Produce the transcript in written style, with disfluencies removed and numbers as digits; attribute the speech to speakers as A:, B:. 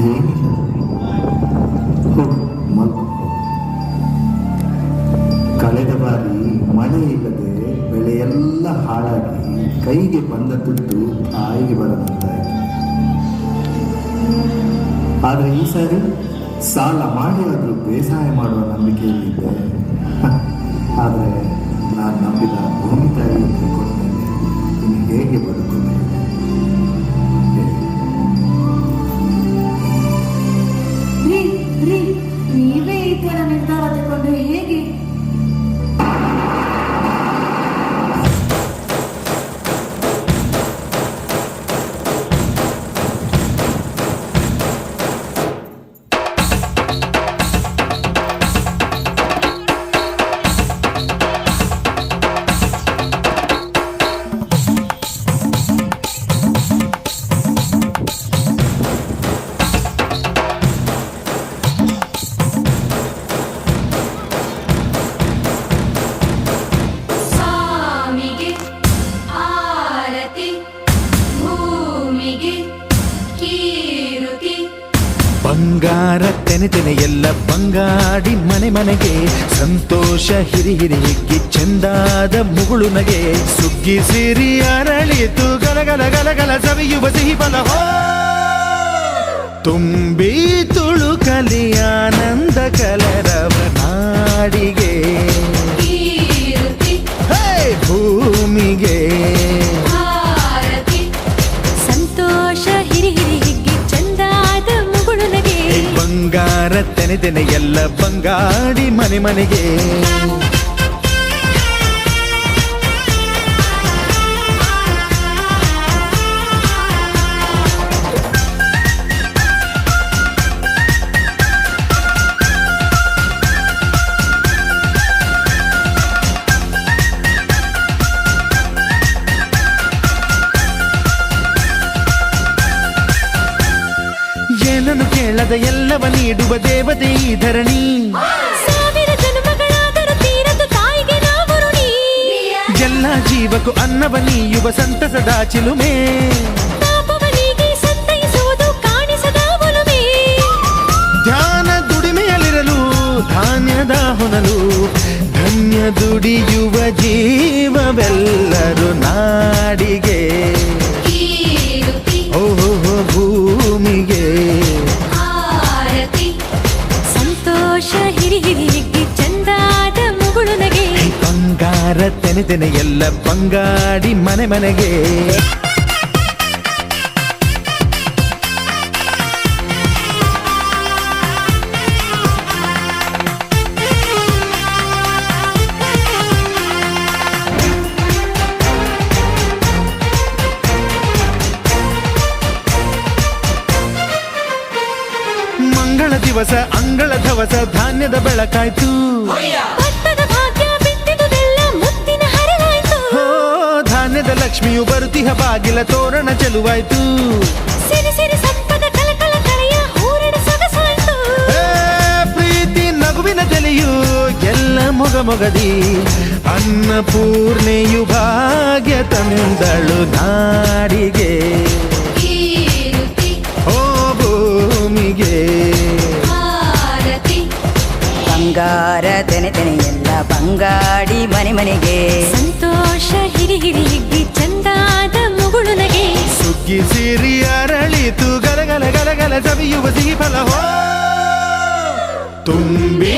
A: ಏನಿಲ್ಲ. ಕಳೆದ ಬಾರಿ ಮಳೆ ಇಲ್ಲದೆ ಬೆಳೆಯೆಲ್ಲ ಹಾಳಾಗಿ ಕೈಗೆ ಬಂದ ದುಡ್ಡು ತಾಯಿಗೆ ಬರದಂತಾಯಿತು. ಆದರೆ ಈ ಸಾರಿ ಸಾಲ ಮಾಡಿ ಆದರೂ ಬೇಸಾಯ ಮಾಡುವ ನಂಬಿಕೆಯಲ್ಲಿದ್ದೆ. ಆದರೆ ನಾನು ನಂಬಿದ ಭೂಮಿ ತಾಯಿಯನ್ನು ಕೊಟ್ಟಮೇಲೆ ಇನ್ನು ಹೇಗೆ ಬದುಕುತ್ತೇನೆ?
B: ನೀವೇ ಈ ತರ ನಿರ್ಧಾರ ತಗೊಂಡು ಹೇಗೆ?
C: ಬಂಗಾರ ತೆನೆ ತೆನೆ ಎಲ್ಲ ಬಂಗಾಡಿ ಮನೆ ಮನೆಗೆ ಸಂತೋಷ ಹಿರಿ ಹಿರಿ ಹಿಗ್ಗಿ ಚೆಂದಾದ ಮುಗುಳು ನಗೆ ಸುಗ್ಗಿ ಸಿರಿ ಅರಳಿತು ಗಲಗಲ ಗಲಗಲ ಸವಿಯುವ ಸಿಹಿ ಫಲ ತುಂಬಿ ತುಳುಕಲಿ ಆನಂದ ಕಲರವ ನಾಡಿಗೆ ಭೂಮಿಗೆ
D: ಸಂತೋಷ ಹಿರಿ ಹಿರಿ ಹಿಗ್ಗಿ ಚಂದಾದ ಮುಗುಳು ನಗೆ
C: ಬಂಗಾರ ತೆನೆ ತೆನೆ ಎಲ್ಲ ಬಂಗಾಡಿ ಮನೆ ಮನೆಗೆ ಏನನ್ನು ಕೇಳದ ಎಲ್ಲವ ನೀಡುವ ದೇವತೆ ಈ ಧರಣಿ
D: ಸಾವಿರ ಜನ್ಮಗಳಾದರೂ ತೀರದು ತಾಯಿಗೆ ನಾವು ಋಣಿ
C: ಎಲ್ಲ ಜೀವಕ್ಕೂ ಅನ್ನವ ನೀಯುವ ಸಂತಸದ ಚಿಲುಮೆ
D: ಪಾಪವನಿಗೆ ಸಂತೈಸುವುದು ಕಾಣಿಸದ ಒಲುಮೆ
C: ಧ್ಯಾನ ದುಡಿಮೆಯಲ್ಲಿರಲು ಧಾನ್ಯದ ಹೊನಲು ಧನ್ಯ ದುಡಿಯುವ ಜೀವವೆಲ್ಲರೂ ನಾಡಿಗೆ ಓಹೋ ಭೂಮಿಗೆ
D: ಸಂತೋಷ ಹಿರಿ ಹಿರಿ ಹಿಗ್ಗಿ ಚಂದಾದ ಮುಗುಳು ನಗೆ
C: ಬಂಗಾರ ತೆನೆ ತೆನೆ ಎಲ್ಲ ಬಂಗಾಡಿ ಮನೆ ಮನೆಗೆ ಮಂಗಳ ದಿವಸ ಅಂಗಳ ಧವಸ ಧಾನ್ಯದ ಬೆಳಕಾಯ್ತು
D: ಭತ್ತದ ಭಾಗ್ಯ ಬಿತ್ತಿದುದೆಲ್ಲ ಮುತ್ತಿನ ಹರವಾಯ್ತು
C: ಹೋ ಧಾನ್ಯದ ಲಕ್ಷ್ಮಿಯು ಬರುತಿಹ ಬಾಗಿಲ ತೋರಣ ಚೆಲುವಾಯ್ತು
D: ಸಿರಿ ಸಿರಿ ಸಂಪದ ಕಲಕಲ ಕಳೆಯ ಹೂರಣ ಸೊಗಸಾಯ್ತು
C: ಪ್ರೀತಿ ನಗುವಿನ ಜಲೆಯು ಎಲ್ಲ ಮೊಗ ಮೊಗದಿ ಅನ್ನಪೂರ್ಣೆಯು ಭಾಗ್ಯ ತಂದಳು ನಾಡಿಗೆ ಓ ಭೂಮಿಗೆ
E: ಬಂಗಾರ ತೆನೆ ತೆನೆ ಎಲ್ಲ ಬಂಗಾಡಿ ಮನೆ ಮನೆಗೆ
D: ಸಂತೋಷ ಹಿರಿ ಹಿರಿ ಹಿಗ್ಗಿ ಚಂದಾದ ಮುಗುಳು ನಗೆ
C: ಸುಗ್ಗಿ ಸಿರಿ ಅರಳಿತು ಗಲಗಲ ಗಲಗಲ ಸವಿಯುವ ಸಿಹಿ ಫಲ ತುಂಬಿ